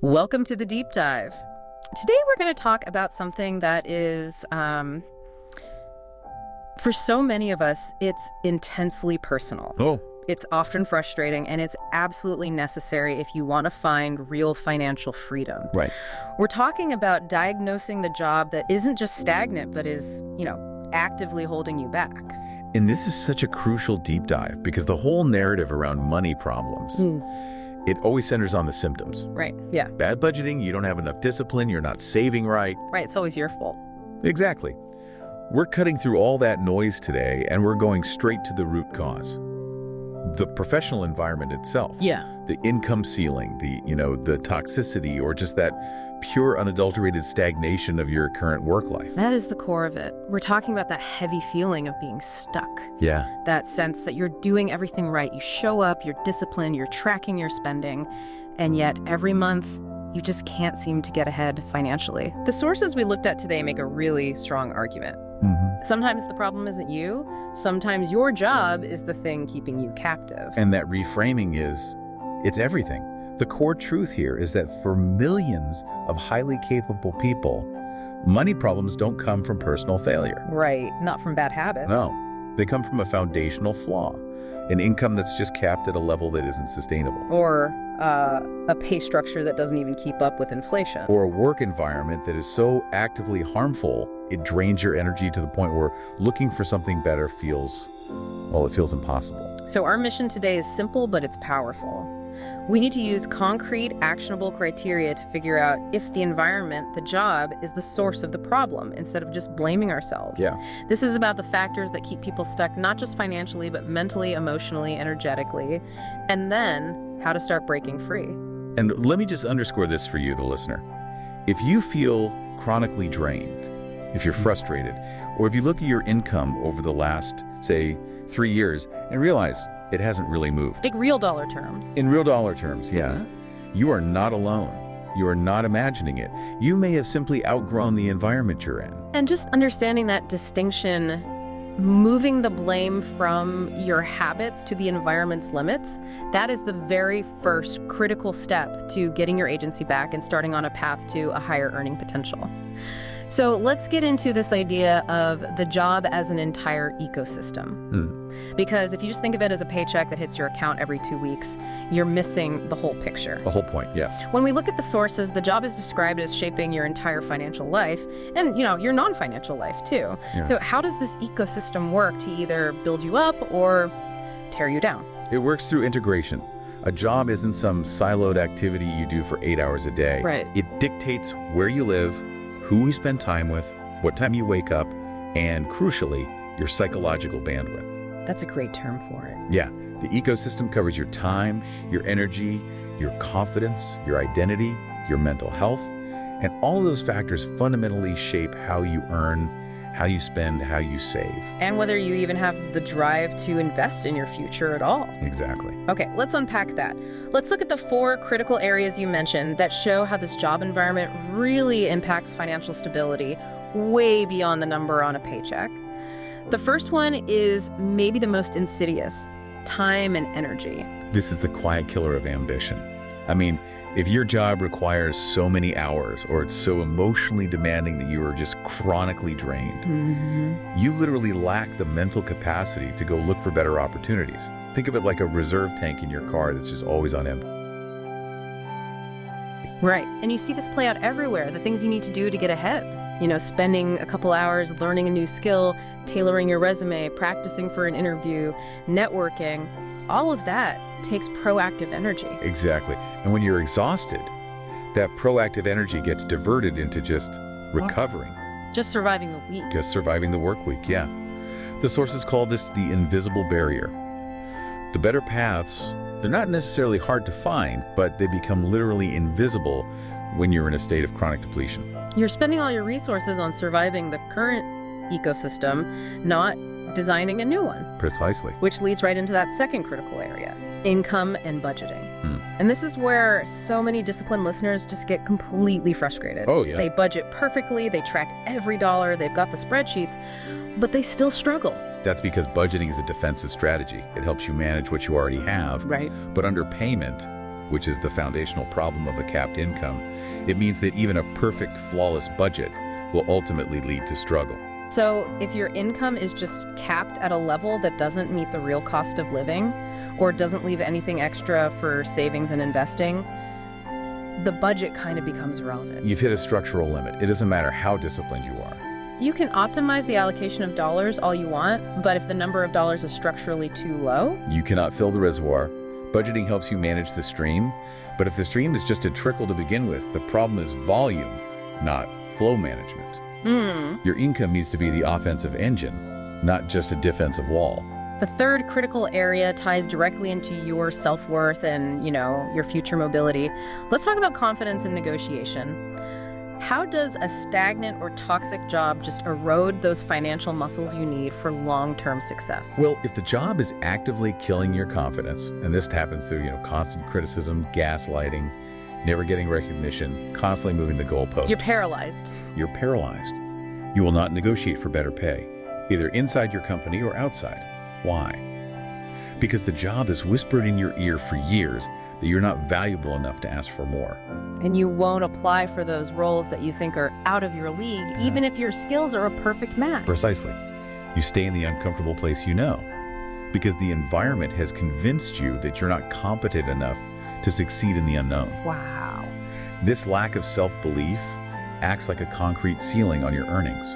Welcome to the deep dive. Today we're going to talk about something that is, for so many of us, it's intensely personal. Oh, It's often frustrating, and it's absolutely necessary if you want to find real financial freedom. right. We're talking about diagnosing the job that isn't just stagnant, but is, actively holding you back. And this is such a crucial deep dive because the whole narrative around money problems, it always centers on the symptoms. Right. Yeah. Bad budgeting, you don't have enough discipline, you're not saving right. Right. It's always your fault. Exactly. We're cutting through all that noise today and we're going straight to the root cause. The professional environment itself. Yeah. The income ceiling, the toxicity, or just that pure unadulterated stagnation of your current work life. That is the core of it. We're talking about that heavy feeling of being stuck. Yeah. That sense that you're doing everything right. You show up, you're disciplined, you're tracking your spending, and yet every month you just can't seem to get ahead financially. The sources we looked at today make a really strong argument. Sometimes the problem isn't you. Sometimes your job is the thing keeping you captive. And that reframing it's everything. The core truth here is that for millions of highly capable people, money problems don't come from personal failure. Right, not from bad habits. No, they come from a foundational flaw, an income that's just capped at a level that isn't sustainable. Or a pay structure that doesn't even keep up with inflation. Or a work environment that is so actively harmful, it drains your energy to the point where looking for something better feels impossible. So our mission today is simple, but it's powerful. We need to use concrete, actionable criteria to figure out if the environment, the job, is the source of the problem instead of just blaming ourselves. Yeah. This is about the factors that keep people stuck, not just financially, but mentally, emotionally, energetically, and then how to start breaking free. And let me just underscore this for you, the listener. If you feel chronically drained, if you're frustrated, or if you look at your income over the last, say, 3 years and realize it hasn't really moved. Like real dollar terms. In real dollar terms, yeah. You are not alone. You are not imagining it. You may have simply outgrown the environment you're in. And just understanding that distinction, moving the blame from your habits to the environment's limits, that is the very first critical step to getting your agency back and starting on a path to a higher earning potential. So let's get into this idea of the job as an entire ecosystem. Because if you just think of it as a paycheck that hits your account every 2 weeks, you're missing the whole picture. The whole point, yeah. When we look at the sources, the job is described as shaping your entire financial life and, your non-financial life too. Yeah. So how does this ecosystem work to either build you up or tear you down? It works through integration. A job isn't some siloed activity you do for 8 hours a day. Right. It dictates where you live, who you spend time with, what time you wake up, and crucially, your psychological bandwidth. That's a great term for it. Yeah, the ecosystem covers your time, your energy, your confidence, your identity, your mental health, and all of those factors fundamentally shape how you earn, how you spend, how you save. And whether you even have the drive to invest in your future at all. Exactly. Okay, let's unpack that. Let's look at the 4 critical areas you mentioned that show how this job environment really impacts financial stability way beyond the number on a paycheck. The first one is maybe the most insidious: time and energy. This is the quiet killer of ambition. I mean, if your job requires so many hours or it's so emotionally demanding that you are just chronically drained, you literally lack the mental capacity to go look for better opportunities. Think of it like a reserve tank in your car that's just always on empty. Right, and you see this play out everywhere, the things you need to do to get ahead. Spending a couple hours learning a new skill, tailoring your resume, practicing for an interview, networking, all of that takes proactive energy. Exactly. And when you're exhausted, that proactive energy gets diverted into just recovering. Just surviving the week. Just surviving the work week, yeah. The sources call this the invisible barrier. The better paths, they're not necessarily hard to find, but they become literally invisible when you're in a state of chronic depletion. You're spending all your resources on surviving the current ecosystem, not designing a new one. Precisely. Which leads right into that second critical area: income and budgeting. And this is where so many disciplined listeners just get completely frustrated. Oh, yeah. They budget perfectly, they track every dollar, they've got the spreadsheets, but they still struggle. That's because budgeting is a defensive strategy. It helps you manage what you already have. Right. But underpayment, which is the foundational problem of a capped income, it means that even a perfect, flawless budget will ultimately lead to struggle. So if your income is just capped at a level that doesn't meet the real cost of living, or doesn't leave anything extra for savings and investing, the budget kind of becomes irrelevant. You've hit a structural limit. It doesn't matter how disciplined you are. You can optimize the allocation of dollars all you want, but if the number of dollars is structurally too low, You cannot fill the reservoir. Budgeting helps you manage the stream, but if the stream is just a trickle to begin with, the problem is volume, not flow management. Your income needs to be the offensive engine, not just a defensive wall. the third critical area ties directly into your self-worth and, your future mobility. Let's talk about confidence and negotiation. How does a stagnant or toxic job just erode those financial muscles you need for long-term success? Well, if the job is actively killing your confidence, and this happens through, constant criticism, gaslighting, never getting recognition, constantly moving the goalpost. You're paralyzed. You're paralyzed. You will not negotiate for better pay, either inside your company or outside. Why? Because the job has whispered in your ear for years that you're not valuable enough to ask for more. And you won't apply for those roles that you think are out of your league, even if your skills are a perfect match. Precisely. You stay in the uncomfortable place you know, because the environment has convinced you that you're not competent enough to succeed in the unknown. Wow. This lack of self-belief acts like a concrete ceiling on your earnings.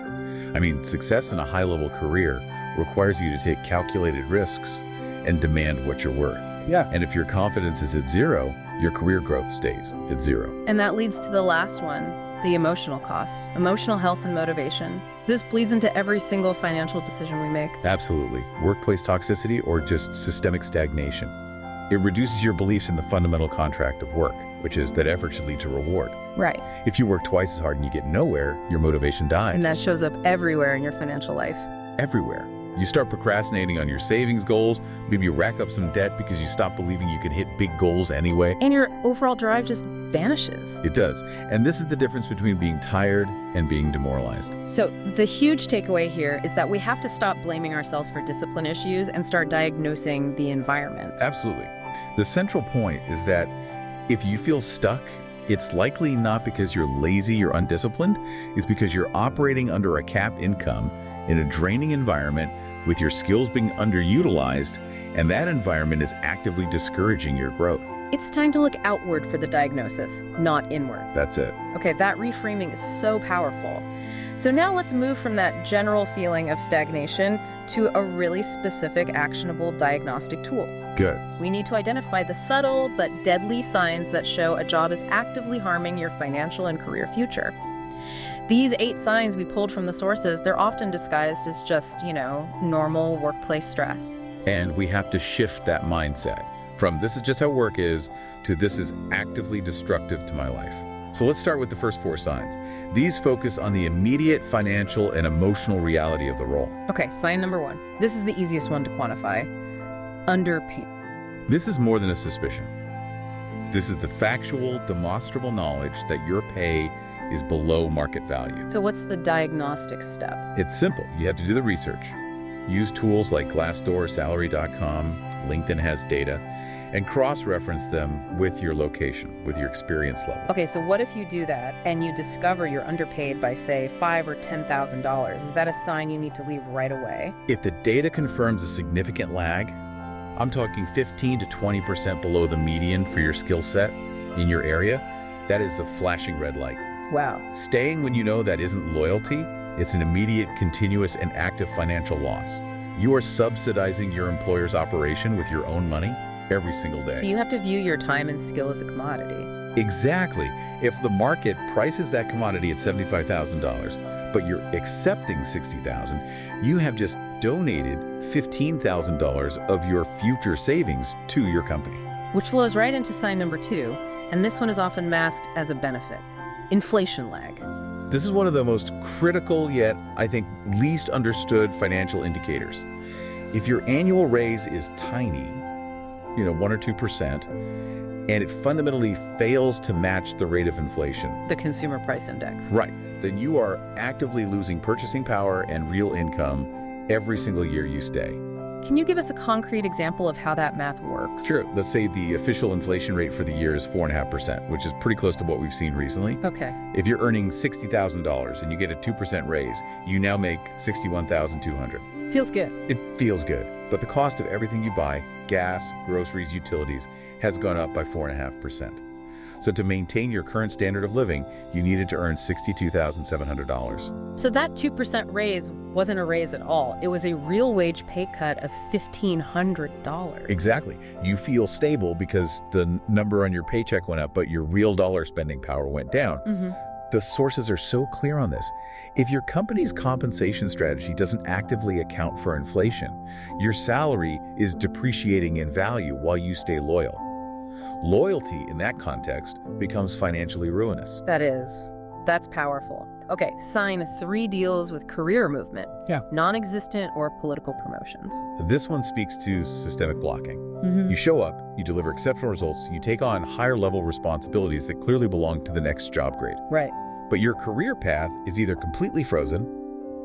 Success in a high-level career requires you to take calculated risks and demand what you're worth. Yeah. And if your confidence is at zero, your career growth stays at zero. And that leads to the last one, the emotional costs, emotional health and motivation. This bleeds into every single financial decision we make. Absolutely. Workplace toxicity or just systemic stagnation. It reduces your beliefs in the fundamental contract of work, which is that effort should lead to reward. Right. If you work twice as hard and you get nowhere, your motivation dies. And that shows up everywhere in your financial life. Everywhere. You start procrastinating on your savings goals, maybe you rack up some debt because you stop believing you can hit big goals anyway. And your overall drive just vanishes. It does. And this is the difference between being tired and being demoralized. So the huge takeaway here is that we have to stop blaming ourselves for discipline issues and start diagnosing the environment. Absolutely. The central point is that if you feel stuck, it's likely not because you're lazy or undisciplined. It's because you're operating under a capped income in a draining environment with your skills being underutilized, and that environment is actively discouraging your growth. It's time to look outward for the diagnosis, not inward. That's it. Okay, that reframing is so powerful. So now let's move from that general feeling of stagnation to a really specific, actionable diagnostic tool. Good. We need to identify the subtle but deadly signs that show a job is actively harming your financial and career future. These 8 signs we pulled from the sources, they're often disguised as just, normal workplace stress. And we have to shift that mindset from this is just how work is to this is actively destructive to my life. So let's start with the first 4 signs. These focus on the immediate financial and emotional reality of the role. Okay, sign number 1. This is the easiest one to quantify. Underpayment. This is more than a suspicion. This is the factual, demonstrable knowledge that your pay is below market value. So what's the diagnostic step? It's simple. You have to do the research. Use tools like Glassdoor, Salary.com, LinkedIn has data, and cross-reference them with your location, with your experience level. Okay, so what if you do that and you discover you're underpaid by, say, $5,000 or $10,000? Is that a sign you need to leave right away? If the data confirms a significant lag, I'm talking 15 to 20% below the median for your skill set in your area, that is a flashing red light. Wow. Staying when you know that isn't loyalty, it's an immediate, continuous, and active financial loss. You are subsidizing your employer's operation with your own money every single day. So you have to view your time and skill as a commodity. Exactly. If the market prices that commodity at $75,000, but you're accepting $60,000, you have just donated $15,000 of your future savings to your company. Which flows right into sign number 2, and this one is often masked as a benefit. Inflation lag. This is one of the most critical yet, I think, least understood financial indicators. If your annual raise is tiny, 1 or 2%, and it fundamentally fails to match the rate of inflation, The consumer price index. right, then you are actively losing purchasing power and real income every single year you stay. Can you give us a concrete example of how that math works? Sure. Let's say the official inflation rate for the year is 4.5%, which is pretty close to what we've seen recently. Okay. If you're earning $60,000 and you get a 2% raise, you now make $61,200. Feels good. It feels good, but the cost of everything you buy, gas, groceries, utilities, has gone up by 4.5%. So to maintain your current standard of living, you needed to earn $62,700. So that 2% raise wasn't a raise at all. It was a real wage pay cut of $1,500. Exactly. You feel stable because the number on your paycheck went up, but your real dollar spending power went down. The sources are so clear on this. If your company's compensation strategy doesn't actively account for inflation, your salary is depreciating in value while you stay loyal. Loyalty in that context becomes financially ruinous. That's powerful. Okay, sign 3 deals with career movement. Yeah. Non-existent or political promotions. This one speaks to systemic blocking. You show up, you deliver exceptional results, you take on higher level responsibilities that clearly belong to the next job grade. Right. But your career path is either completely frozen,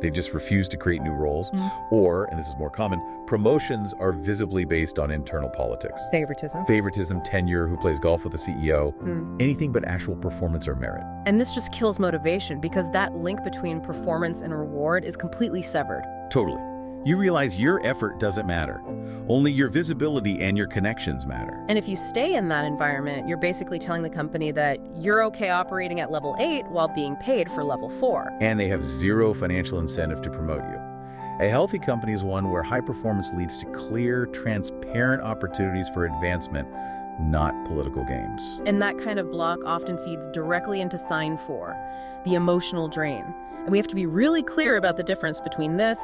they just refuse to create new roles, or, and this is more common, promotions are visibly based on internal politics. Favoritism, tenure, who plays golf with the CEO, anything but actual performance or merit. And this just kills motivation because that link between performance and reward is completely severed. Totally. You realize your effort doesn't matter. Only your visibility and your connections matter. And if you stay in that environment, you're basically telling the company that you're okay operating at level 8 while being paid for level 4. And they have zero financial incentive to promote you. A healthy company is one where high performance leads to clear, transparent opportunities for advancement, not political games. And that kind of block often feeds directly into sign 4, the emotional drain. And we have to be really clear about the difference between this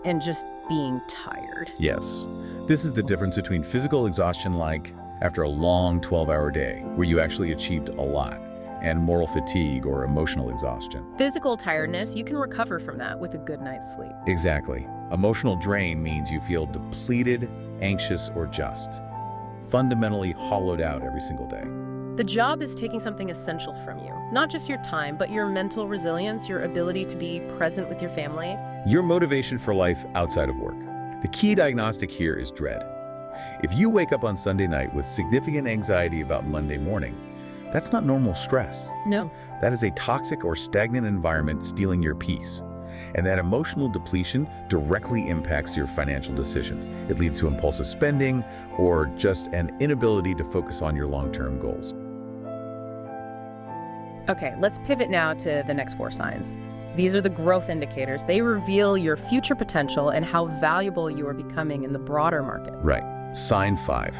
and just being tired. Yes. This is the difference between physical exhaustion, like after a long 12-hour day, where you actually achieved a lot, and moral fatigue or emotional exhaustion. Physical tiredness, you can recover from that with a good night's sleep. Exactly. Emotional drain means you feel depleted, anxious, or just fundamentally hollowed out every single day. The job is taking something essential from you. Not just your time, but your mental resilience, your ability to be present with your family. Your motivation for life outside of work. The key diagnostic here is dread. If you wake up on Sunday night with significant anxiety about Monday morning, that's not normal stress. No. That is a toxic or stagnant environment stealing your peace. And that emotional depletion directly impacts your financial decisions. It leads to impulsive spending or just an inability to focus on your long-term goals. Okay, let's pivot now to the next 4 signs. These are the growth indicators. They reveal your future potential and how valuable you are becoming in the broader market. Right. Sign 5,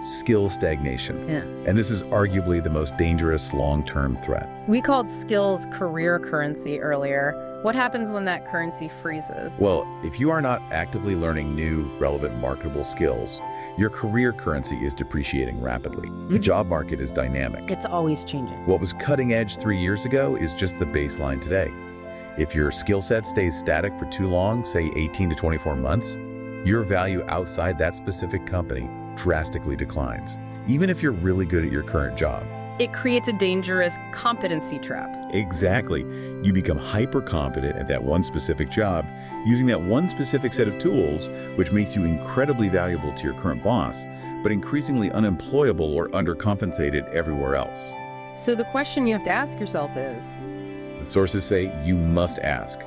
skill stagnation. Yeah. And this is arguably the most dangerous long-term threat. We called skills career currency earlier. What happens when that currency freezes? Well, if you are not actively learning new, relevant, marketable skills, your career currency is depreciating rapidly. The job market is dynamic. It's always changing. What was cutting edge 3 years ago is just the baseline today. If your skill set stays static for too long, say 18 to 24 months, your value outside that specific company drastically declines, even if you're really good at your current job. It creates a dangerous competency trap. Exactly. You become hyper-competent at that one specific job, using that one specific set of tools, which makes you incredibly valuable to your current boss, but increasingly unemployable or undercompensated everywhere else. So the question you have to ask yourself is, The sources say you must ask,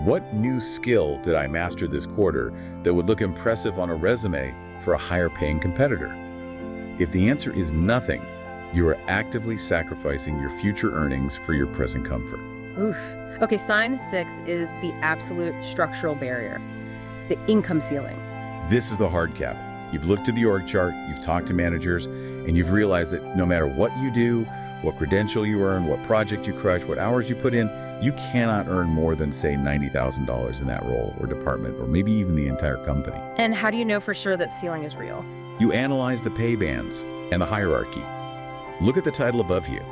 what new skill did I master this quarter that would look impressive on a resume for a higher-paying competitor? If the answer is nothing, you are actively sacrificing your future earnings for your present comfort. oof. Okay, sign 6 is the absolute structural barrier, the income ceiling. This is the hard cap. You've looked at the org chart, you've talked to managers, and you've realized that no matter what you do, what credential you earn, what project you crush, what hours you put in, you cannot earn more than, say, $90,000 in that role or department, or maybe even the entire company. And how do you know for sure that ceiling is real? You analyze the pay bands and the hierarchy. Look at the title above you.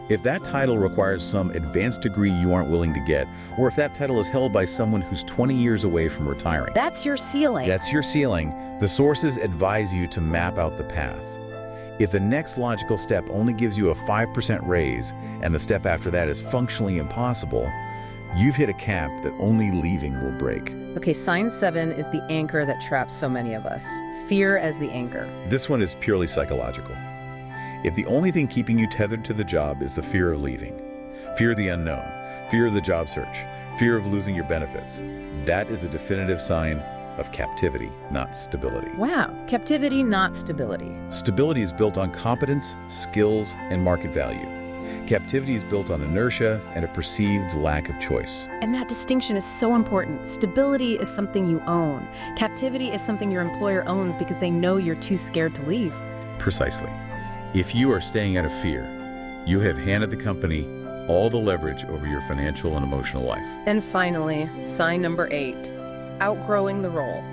If that title requires some advanced degree you aren't willing to get, or if that title is held by someone who's 20 years away from retiring, That's your ceiling. that's your ceiling. The sources advise you to map out the path. If the next logical step only gives you a 5% raise, and the step after that is functionally impossible, You've hit a cap that only leaving will break. Okay, sign 7 is the anchor that traps so many of us. Fear as the anchor. This one is purely psychological. If the only thing keeping you tethered to the job is the fear of leaving, fear of the unknown, fear of the job search, fear of losing your benefits, that is a definitive sign of captivity, not stability. Wow, captivity, not stability. Stability is built on competence, skills, and market value. Captivity is built on inertia and a perceived lack of choice. And that distinction is so important. Stability is something you own. Captivity is something your employer owns because they know you're too scared to leave. Precisely. If you are staying out of fear, you have handed the company all the leverage over your financial and emotional life. And finally, sign number 8, outgrowing the role.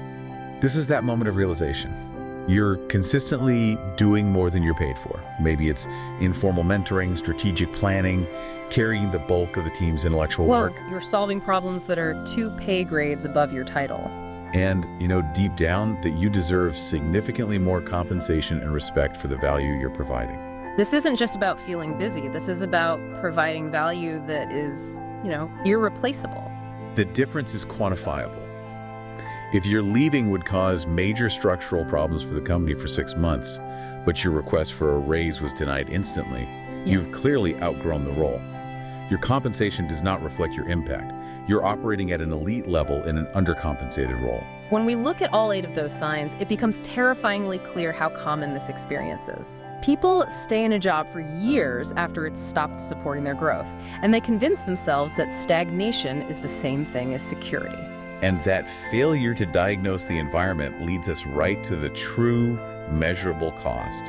This is that moment of realization. You're consistently doing more than you're paid for. Maybe it's informal mentoring, strategic planning, carrying the bulk of the team's intellectual work. You're solving problems that are 2 pay grades above your title. And you know deep down that you deserve significantly more compensation and respect for the value you're providing. This isn't just about feeling busy. This is about providing value that is, irreplaceable. The difference is quantifiable. If your leaving would cause major structural problems for the company for 6 months, but your request for a raise was denied instantly, you've clearly outgrown the role. Your compensation does not reflect your impact. You're operating at an elite level in an undercompensated role. When we look at all 8 of those signs, it becomes terrifyingly clear how common this experience is. People stay in a job for years after it's stopped supporting their growth, and they convince themselves that stagnation is the same thing as security. And that failure to diagnose the environment leads us right to the true, measurable cost,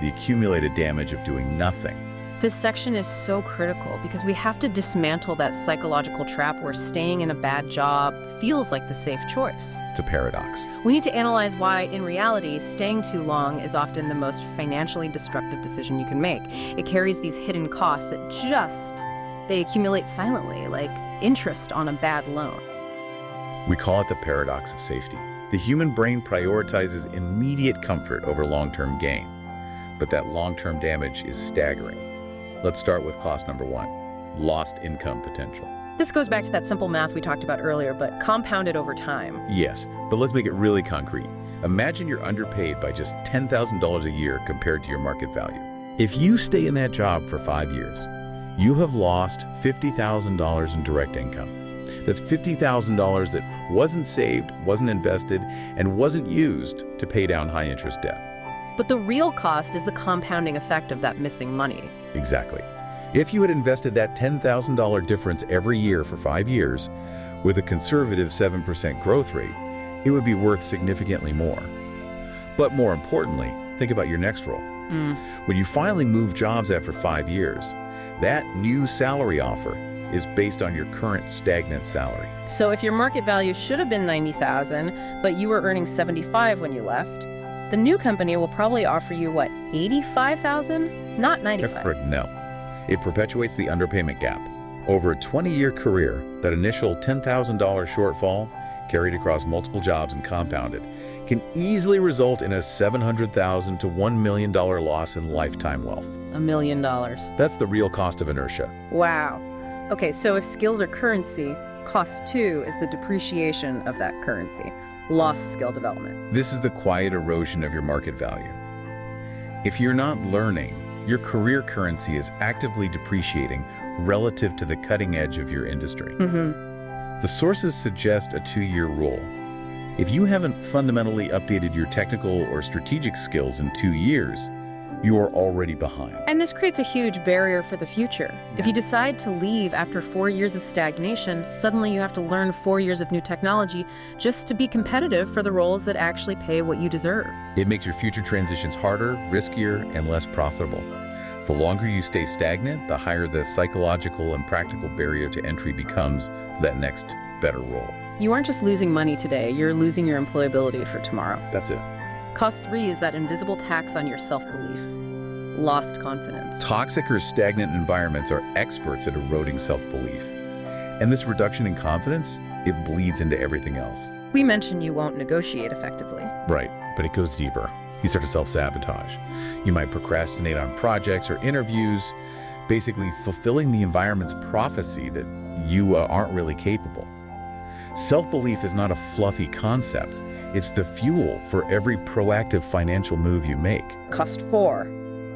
the accumulated damage of doing nothing. This section is so critical because we have to dismantle that psychological trap where staying in a bad job feels like the safe choice. It's a paradox. We need to analyze why, in reality, staying too long is often the most financially destructive decision you can make. It carries these hidden costs that they accumulate silently, like interest on a bad loan. We call it the paradox of safety. The human brain prioritizes immediate comfort over long-term gain, but that long-term damage is staggering. Let's start with cost number 1, lost income potential. This goes back to that simple math we talked about earlier, but compounded over time. Yes, but let's make it really concrete. Imagine you're underpaid by just $10,000 a year compared to your market value. If you stay in that job for 5 years, you have lost $50,000 in direct income. That's $50,000 that wasn't saved, wasn't invested, and wasn't used to pay down high-interest debt. But the real cost is the compounding effect of that missing money. Exactly. If you had invested that $10,000 difference every year for 5 years, with a conservative 7% growth rate, it would be worth significantly more. But more importantly, think about your next role. When you finally move jobs after 5 years, that new salary offer is based on your current stagnant salary. So if your market value should have been $90,000, but you were earning $75,000 when you left, the new company will probably offer you, $85,000? Not $95,000. No. It perpetuates the underpayment gap. Over a 20-year career, that initial $10,000 shortfall, carried across multiple jobs and compounded, can easily result in a $700,000 to $1 million loss in lifetime wealth. $1 million. That's the real cost of inertia. Wow. Okay, so if skills are currency, cost 2 is the depreciation of that currency. Lost skill development. This is the quiet erosion of your market value. If you're not learning, your career currency is actively depreciating relative to the cutting edge of your industry. The sources suggest a 2-year rule. If you haven't fundamentally updated your technical or strategic skills in 2 years, you are already behind. And this creates a huge barrier for the future. If you decide to leave after 4 years of stagnation, suddenly you have to learn 4 years of new technology just to be competitive for the roles that actually pay what you deserve. It makes your future transitions harder, riskier, and less profitable. The longer you stay stagnant, the higher the psychological and practical barrier to entry becomes for that next better role. You aren't just losing money today, you're losing your employability for tomorrow. That's it. Cost 3 is that invisible tax on your self-belief. Lost confidence. Toxic or stagnant environments are experts at eroding self-belief. And this reduction in confidence, it bleeds into everything else. We mentioned you won't negotiate effectively. Right, but it goes deeper. You start to self-sabotage. You might procrastinate on projects or interviews, basically fulfilling the environment's prophecy that you aren't really capable. Self-belief is not a fluffy concept. It's the fuel for every proactive financial move you make. Cost 4,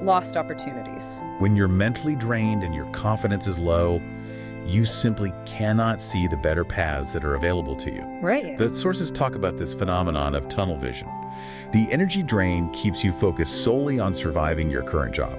lost opportunities. When you're mentally drained and your confidence is low, you simply cannot see the better paths that are available to you. Right. The sources talk about this phenomenon of tunnel vision. The energy drain keeps you focused solely on surviving your current job.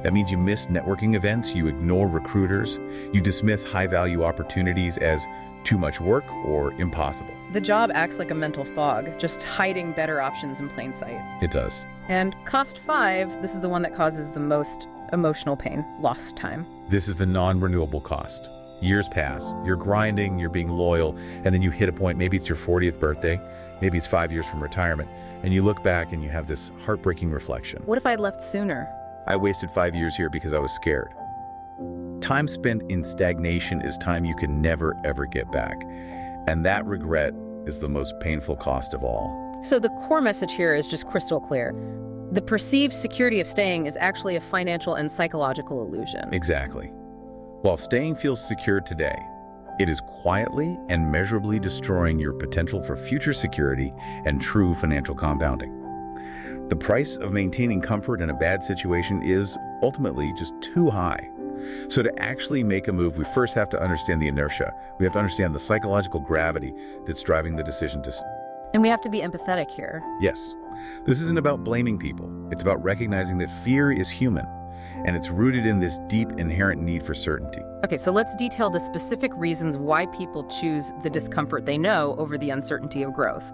That means you miss networking events, you ignore recruiters, you dismiss high-value opportunities as too much work or impossible. The job acts like a mental fog, just hiding better options in plain sight. It does. And cost 5, this is the one that causes the most emotional pain, lost time. This is the non-renewable cost. Years pass, you're grinding, you're being loyal, and then you hit a point, maybe it's your 40th birthday, maybe it's 5 years from retirement, and you look back and you have this heartbreaking reflection. What if I'd left sooner? I wasted 5 years here because I was scared. Time spent in stagnation is time you can never, ever get back. And that regret is the most painful cost of all. So the core message here is just crystal clear. The perceived security of staying is actually a financial and psychological illusion. Exactly. While staying feels secure today, it is quietly and measurably destroying your potential for future security and true financial compounding. The price of maintaining comfort in a bad situation is ultimately just too high. So to actually make a move, we first have to understand the inertia. We have to understand the psychological gravity that's driving the decision to stay. And we have to be empathetic here. Yes, this isn't about blaming people. It's about recognizing that fear is human, and it's rooted in this deep inherent need for certainty. Okay, so let's detail the specific reasons why people choose the discomfort they know over the uncertainty of growth.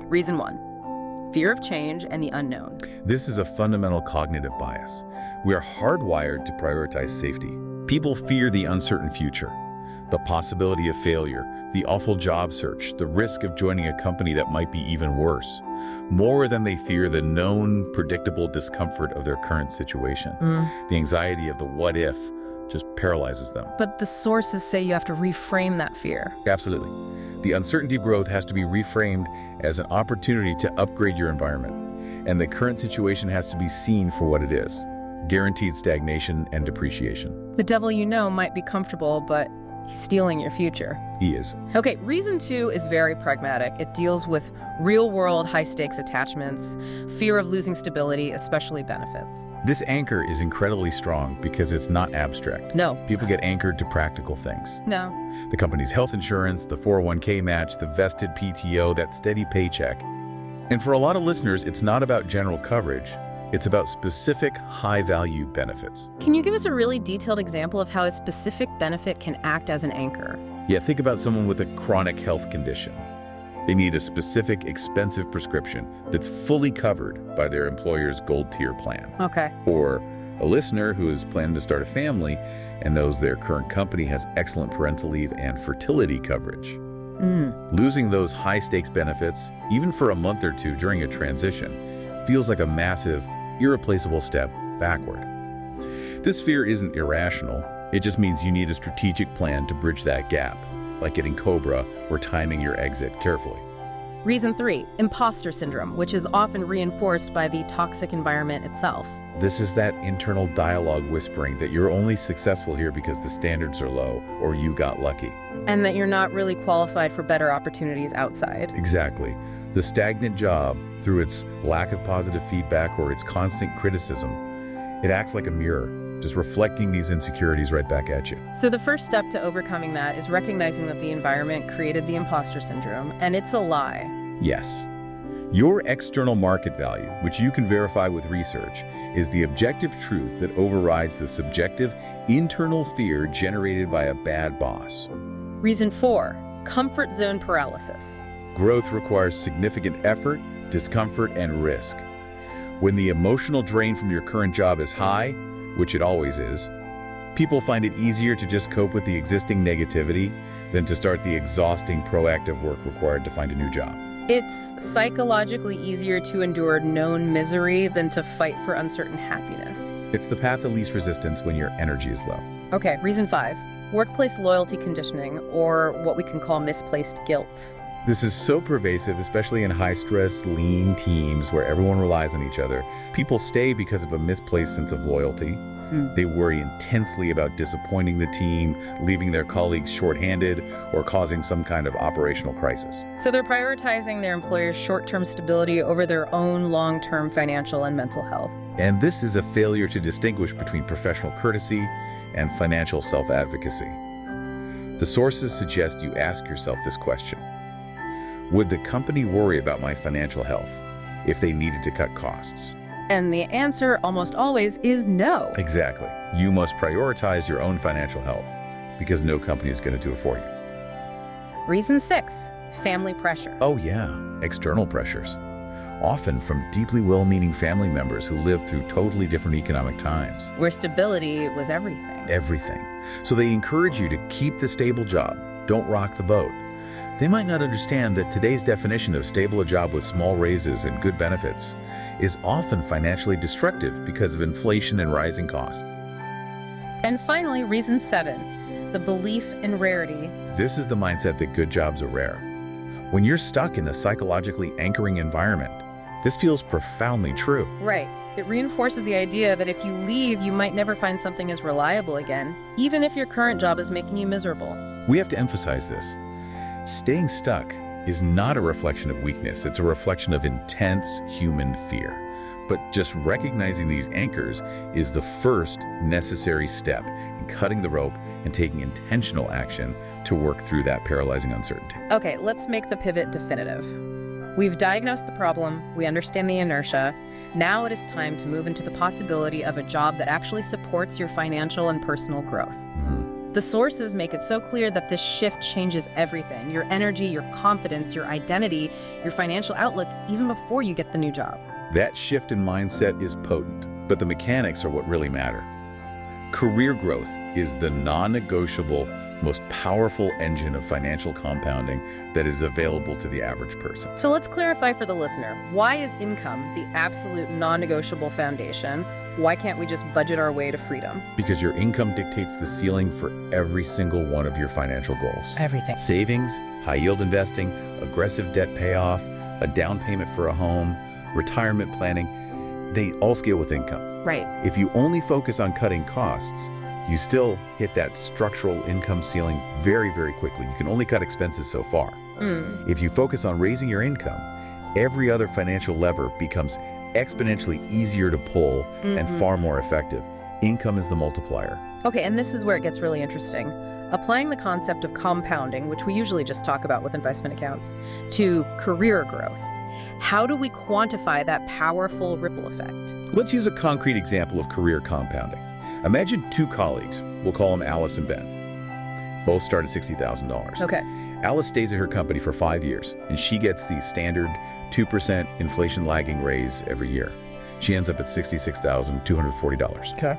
Reason 1, fear of change and the unknown. This is a fundamental cognitive bias. We are hardwired to prioritize safety. People fear the uncertain future, the possibility of failure, the awful job search, the risk of joining a company that might be even worse, more than they fear the known, predictable discomfort of their current situation. The anxiety of the what if just paralyzes them. But the sources say you have to reframe that fear. Absolutely. The uncertainty of growth has to be reframed as an opportunity to upgrade your environment, and the current situation has to be seen for what it is: guaranteed stagnation and depreciation. The devil you know might be comfortable, but he's stealing your future. He is. Okay, reason 2 is very pragmatic. It deals with real-world high-stakes attachments, fear of losing stability, especially benefits. This anchor is incredibly strong because it's not abstract. No. People get anchored to practical things. No. The company's health insurance, the 401k match, the vested PTO, that steady paycheck. And for a lot of listeners, it's not about general coverage. It's about specific high-value benefits. Can you give us a really detailed example of how a specific benefit can act as an anchor? Yeah, think about someone with a chronic health condition. They need a specific, expensive prescription that's fully covered by their employer's gold tier plan. Okay. Or a listener who is planning to start a family and knows their current company has excellent parental leave and fertility coverage. Losing those high-stakes benefits, even for a month or two during a transition, feels like a massive, irreplaceable step backward. This fear isn't irrational. It just means you need a strategic plan to bridge that gap, like getting COBRA or timing your exit carefully. Reason 3, imposter syndrome, which is often reinforced by the toxic environment itself. This is that internal dialogue whispering that you're only successful here because the standards are low or you got lucky. And that you're not really qualified for better opportunities outside. Exactly. The stagnant job, through its lack of positive feedback or its constant criticism, it acts like a mirror, just reflecting these insecurities right back at you. So the first step to overcoming that is recognizing that the environment created the imposter syndrome, and it's a lie. Yes. Your external market value, which you can verify with research, is the objective truth that overrides the subjective, internal fear generated by a bad boss. Reason 4, comfort zone paralysis. Growth requires significant effort, discomfort, and risk. When the emotional drain from your current job is high, which it always is, people find it easier to just cope with the existing negativity than to start the exhausting proactive work required to find a new job. It's psychologically easier to endure known misery than to fight for uncertain happiness. It's the path of least resistance when your energy is low. Okay, reason 5, workplace loyalty conditioning, or what we can call misplaced guilt. This is so pervasive, especially in high-stress, lean teams where everyone relies on each other. People stay because of a misplaced sense of loyalty. They worry intensely about disappointing the team, leaving their colleagues shorthanded, or causing some kind of operational crisis. So they're prioritizing their employer's short-term stability over their own long-term financial and mental health. And this is a failure to distinguish between professional courtesy and financial self-advocacy. The sources suggest you ask yourself this question: would the company worry about my financial health if they needed to cut costs? And the answer almost always is no. Exactly. You must prioritize your own financial health because no company is going to do it for you. Reason 6, family pressure. Oh yeah, external pressures. Often from deeply well-meaning family members who lived through totally different economic times. Where stability was everything. Everything. So they encourage you to keep the stable job. Don't rock the boat. They might not understand that today's definition of stable a job with small raises and good benefits is often financially destructive because of inflation and rising costs. And finally, reason 7, the belief in rarity. This is the mindset that good jobs are rare. When you're stuck in a psychologically anchoring environment, this feels profoundly true. Right. It reinforces the idea that if you leave, you might never find something as reliable again, even if your current job is making you miserable. We have to emphasize this. Staying stuck is not a reflection of weakness. It's a reflection of intense human fear. But just recognizing these anchors is the first necessary step in cutting the rope and taking intentional action to work through that paralyzing uncertainty. Okay, let's make the pivot definitive. We've diagnosed the problem, we understand the inertia. Now it is time to move into the possibility of a job that actually supports your financial and personal growth. The sources make it so clear that this shift changes everything: your energy, your confidence, your identity, your financial outlook, even before you get the new job. That shift in mindset is potent, but the mechanics are what really matter. Career growth is the non-negotiable, most powerful engine of financial compounding that is available to the average person. So let's clarify for the listener, why is income the absolute non-negotiable foundation? Why can't we just budget our way to freedom? Because your income dictates the ceiling for every single one of your financial goals. Everything. Savings, high-yield investing, aggressive debt payoff, a down payment for a home, retirement planning, they all scale with income. Right. If you only focus on cutting costs, you still hit that structural income ceiling very, very quickly. You can only cut expenses so far. If you focus on raising your income, every other financial lever becomes exponentially easier to pull and far more effective. Income is the multiplier. Okay, and this is where it gets really interesting. Applying the concept of compounding, which we usually just talk about with investment accounts, to career growth. How do we quantify that powerful ripple effect? Let's use a concrete example of career compounding. Imagine two colleagues, we'll call them Alice and Ben. Both start at $60,000. Okay. Alice stays at her company for 5 years, and she gets the standard 2% inflation-lagging raise every year. She ends up at $66,240. Okay.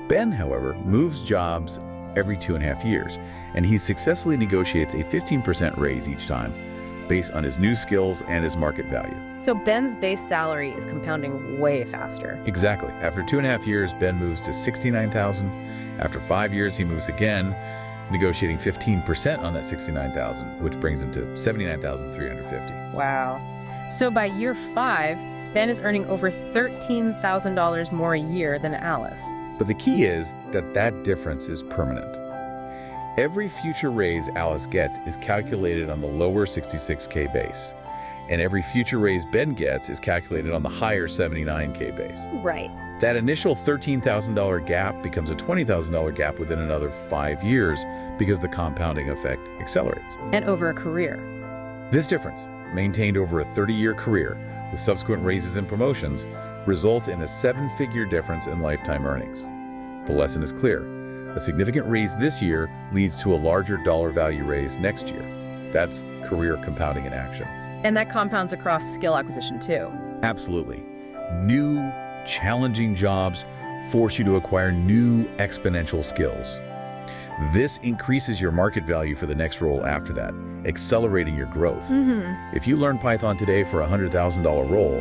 Ben, however, moves jobs every 2.5 years, and he successfully negotiates a 15% raise each time based on his new skills and his market value. So Ben's base salary is compounding way faster. Exactly. After 2.5 years, Ben moves to $69,000. After 5 years, he moves again, negotiating 15% on that $69,000, which brings him to $79,350. Wow. So by year 5, Ben is earning over $13,000 more a year than Alice. But the key is that that difference is permanent. Every future raise Alice gets is calculated on the lower 66K base, and every future raise Ben gets is calculated on the higher 79K base. Right. That initial $13,000 gap becomes a $20,000 gap within another 5 years because the compounding effect accelerates. And over a career. This difference, maintained over a 30-year career with subsequent raises and promotions, results in a 7-figure difference in lifetime earnings. The lesson is clear. A significant raise this year leads to a larger dollar value raise next year. That's career compounding in action. And that compounds across skill acquisition too. Absolutely. New, challenging jobs force you to acquire new exponential skills. This increases your market value for the next role after that, accelerating your growth. If you learn Python today for a $100,000 role,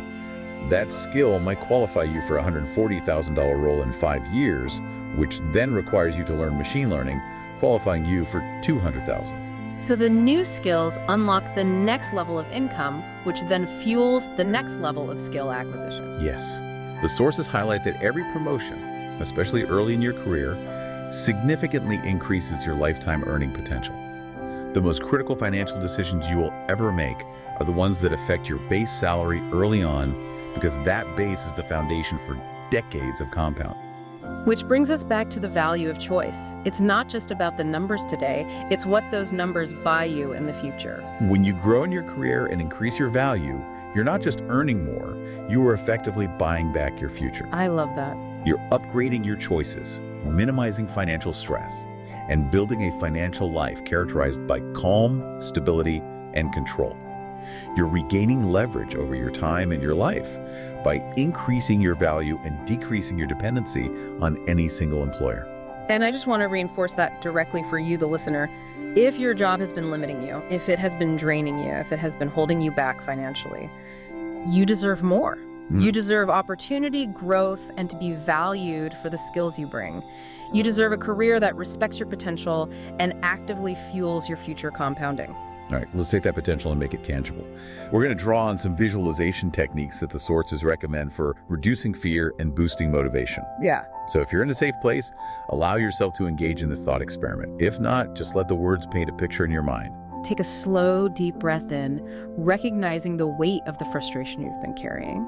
that skill might qualify you for a $140,000 role in 5 years, which then requires you to learn machine learning, qualifying you for $200,000. So the new skills unlock the next level of income, which then fuels the next level of skill acquisition. Yes. The sources highlight that every promotion, especially early in your career, significantly increases your lifetime earning potential. The most critical financial decisions you will ever make are the ones that affect your base salary early on, because that base is the foundation for decades of compound. Which brings us back to the value of choice. It's not just about the numbers today, it's what those numbers buy you in the future. When you grow in your career and increase your value, you're not just earning more, you are effectively buying back your future. I love that. You're upgrading your choices, minimizing financial stress, and building a financial life characterized by calm, stability, and control. You're regaining leverage over your time and your life by increasing your value and decreasing your dependency on any single employer. And I just want to reinforce that directly for you, the listener. If your job has been limiting you, if it has been draining you, if it has been holding you back financially, you deserve more. You deserve opportunity, growth, and to be valued for the skills you bring. You deserve a career that respects your potential and actively fuels your future compounding. All right, let's take that potential and make it tangible. We're going to draw on some visualization techniques that the sources recommend for reducing fear and boosting motivation. Yeah. So if you're in a safe place, allow yourself to engage in this thought experiment. If not, just let the words paint a picture in your mind. Take a slow, deep breath in, recognizing the weight of the frustration you've been carrying,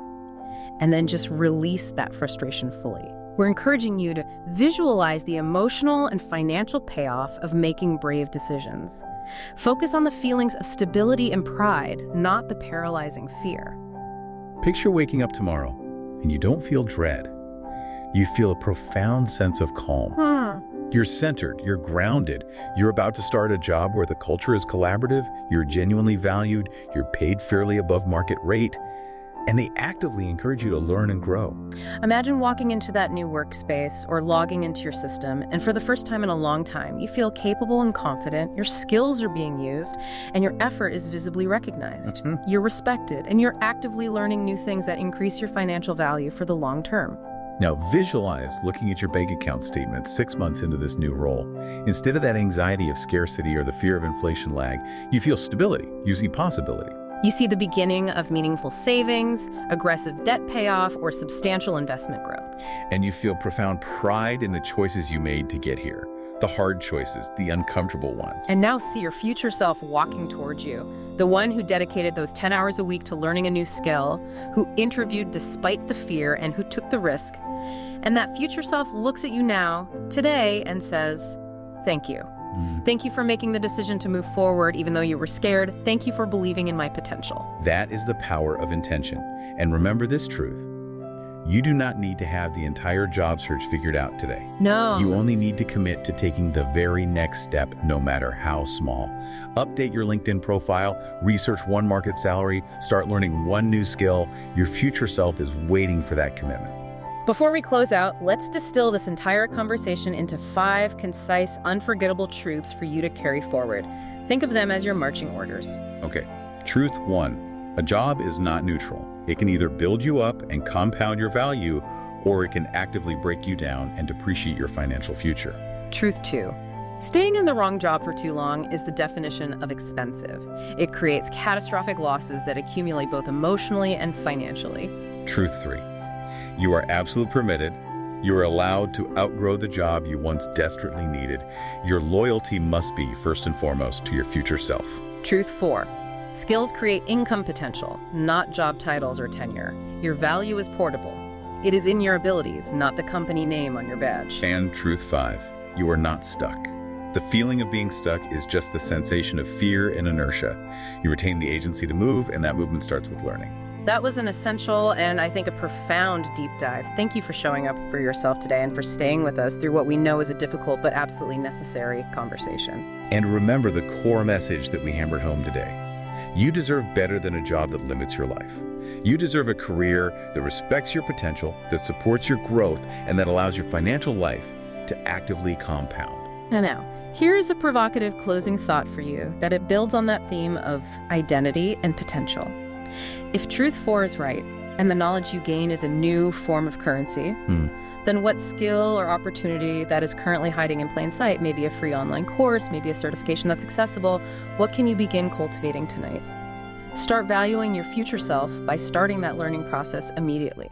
and then just release that frustration fully. We're encouraging you to visualize the emotional and financial payoff of making brave decisions. Focus on the feelings of stability and pride, not the paralyzing fear. Picture waking up tomorrow and you don't feel dread. You feel a profound sense of calm. You're centered, you're grounded. You're about to start a job where the culture is collaborative, you're genuinely valued, you're paid fairly above market rate, and they actively encourage you to learn and grow. Imagine walking into that new workspace or logging into your system, and for the first time in a long time, you feel capable and confident, your skills are being used, and your effort is visibly recognized. You're respected, and you're actively learning new things that increase your financial value for the long term. Now visualize looking at your bank account statement 6 months into this new role. Instead of that anxiety of scarcity or the fear of inflation lag, you feel stability, you see possibility. You see the beginning of meaningful savings, aggressive debt payoff, or substantial investment growth. And you feel profound pride in the choices you made to get here. The hard choices, the uncomfortable ones. And now see your future self walking towards you. The one who dedicated those 10 hours a week to learning a new skill, who interviewed despite the fear, and who took the risk. And that future self looks at you now, today, and says, thank you. Thank you for making the decision to move forward even though you were scared. Thank you for believing in my potential. That is the power of intention. And remember this truth. You do not need to have the entire job search figured out today. No. You only need to commit to taking the very next step, no matter how small. Update your LinkedIn profile, research one market salary, start learning one new skill. Your future self is waiting for that commitment. Before we close out, let's distill this entire conversation into 5 concise, unforgettable truths for you to carry forward. Think of them as your marching orders. Okay. Truth 1. A job is not neutral. It can either build you up and compound your value, or it can actively break you down and depreciate your financial future. Truth 2. Staying in the wrong job for too long is the definition of expensive. It creates catastrophic losses that accumulate both emotionally and financially. Truth 3. You are absolutely permitted. You are allowed to outgrow the job you once desperately needed. Your loyalty must be, first and foremost, to your future self. Truth 4. Skills create income potential, not job titles or tenure. Your value is portable. It is in your abilities, not the company name on your badge. And truth 5. You are not stuck. The feeling of being stuck is just the sensation of fear and inertia. You retain the agency to move, and that movement starts with learning. That was an essential and I think a profound deep dive. Thank you for showing up for yourself today and for staying with us through what we know is a difficult but absolutely necessary conversation. And remember the core message that we hammered home today. You deserve better than a job that limits your life. You deserve a career that respects your potential, that supports your growth, and that allows your financial life to actively compound. And now, here is a provocative closing thought for you that it builds on that theme of identity and potential. If truth 4 is right, and the knowledge you gain is a new form of currency, then what skill or opportunity that is currently hiding in plain sight, maybe a free online course, maybe a certification that's accessible, what can you begin cultivating tonight? Start valuing your future self by starting that learning process immediately.